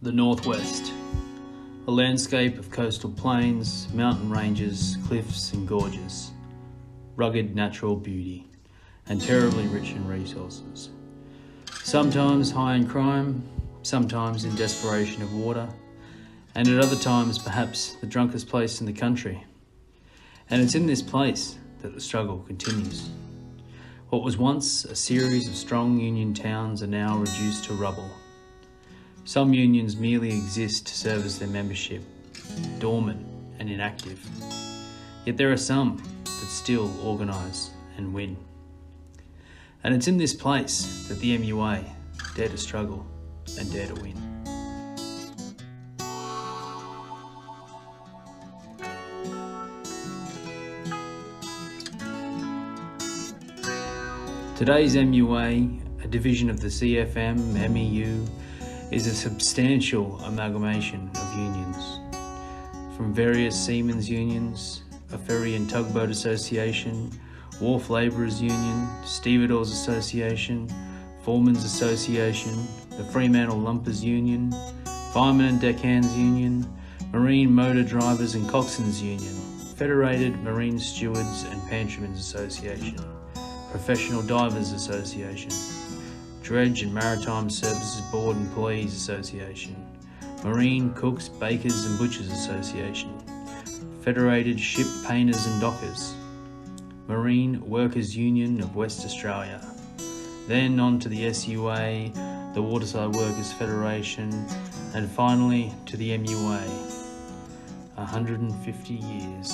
The Northwest, a landscape of coastal plains, mountain ranges, cliffs and gorges, rugged natural beauty, and terribly rich in resources. Sometimes high in crime, sometimes in desperation of water, and at other times perhaps the drunkest place in the country. And it's in this place that the struggle continues. What was once a series of strong union towns are now reduced to rubble. Some unions merely exist to service their membership, dormant and inactive. Yet there are some that still organise and win. And it's in this place that the MUA dare to struggle and dare to win. Today's MUA, a division of the CFM, MEU, is a substantial amalgamation of unions. From various seamen's unions, a ferry and tugboat association, wharf labourers union, stevedores association, foremen's association, the Fremantle Lumpers union, firemen and deckhands union, marine motor drivers and coxswains union, federated marine stewards and pantrymen's association, professional divers association, Dredge and Maritime Services Board Employees Association, Marine Cooks, Bakers and Butchers Association, Federated Ship Painters and Dockers, Marine Workers Union of West Australia, then on to the SUA, the Waterside Workers Federation, and finally to the MUA, 150 years.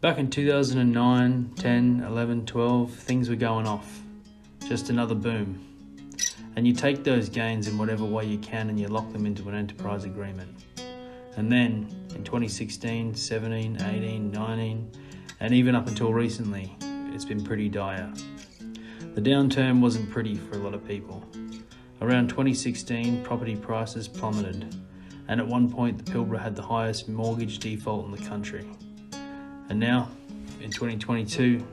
Back in 2009, 10, 11, 12, things were going off. Just another boom. And you take those gains in whatever way you can and you lock them into an enterprise agreement. And then, in 2016, 17, 18, 19, and even up until recently, it's been pretty dire. The downturn wasn't pretty for a lot of people. Around 2016, property prices plummeted, and at one point the Pilbara had the highest mortgage default in the country. And now, in 2022,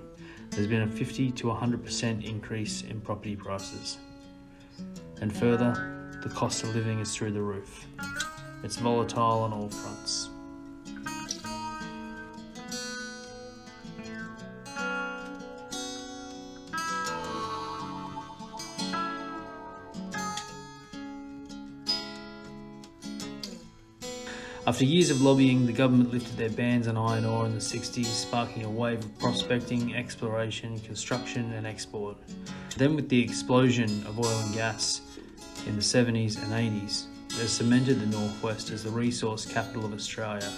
there's been a 50 to 100% increase in property prices. And further, the cost of living is through the roof. It's volatile on all fronts. After years of lobbying, the government lifted their bans on iron ore in the 60s, sparking a wave of prospecting, exploration, construction and export. Then with the explosion of oil and gas in the 70s and 80s, they cemented the Northwest as the resource capital of Australia.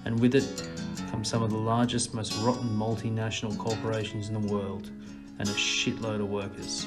And with it come some of the largest, most rotten multinational corporations in the world and a shitload of workers.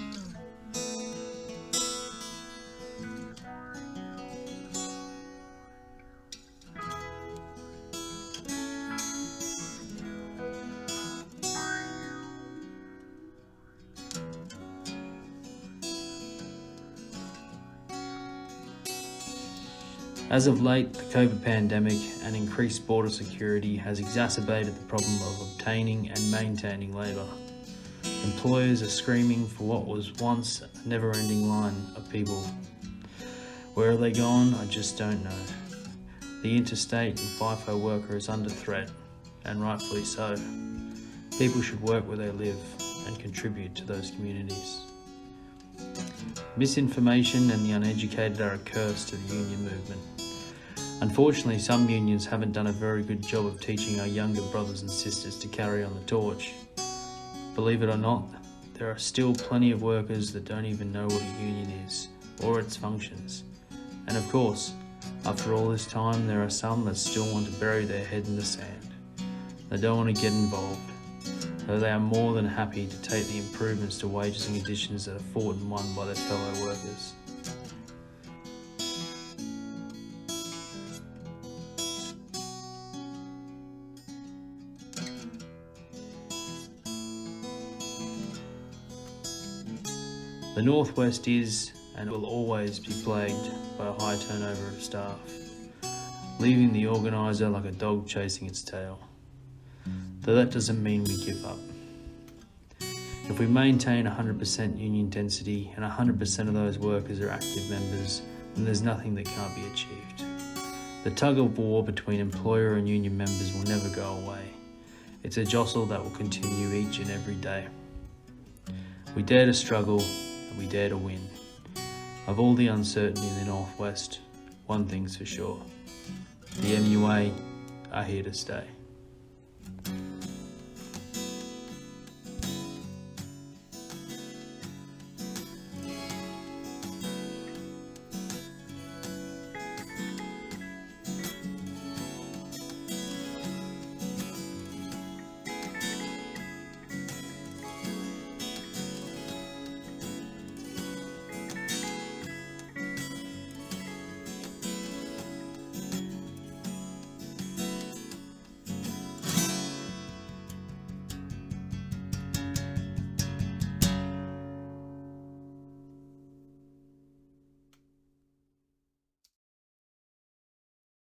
As of late, the COVID pandemic and increased border security has exacerbated the problem of obtaining and maintaining labour. Employers are screaming for what was once a never-ending line of people. Where are they gone? I just don't know. The interstate and FIFO worker is under threat, and rightfully so. People should work where they live and contribute to those communities. Misinformation and the uneducated are a curse to the union movement. Unfortunately, some unions haven't done a very good job of teaching our younger brothers and sisters to carry on the torch. Believe it or not, there are still plenty of workers that don't even know what a union is or its functions. And of course, after all this time, there are some that still want to bury their head in the sand. They don't want to get involved, though they are more than happy to take the improvements to wages and conditions that are fought and won by their fellow workers. The Northwest is and will always be plagued by a high turnover of staff. leaving the organiser like a dog chasing its tail. Though that doesn't mean we give up. If we maintain 100% union density and 100% of those workers are active members, then there's nothing that can't be achieved. The tug of war between employer and union members will never go away. It's a jostle that will continue each and every day. We dare to struggle and we dare to win. Of all the uncertainty in the Northwest, one thing's for sure. The MUA are here to stay.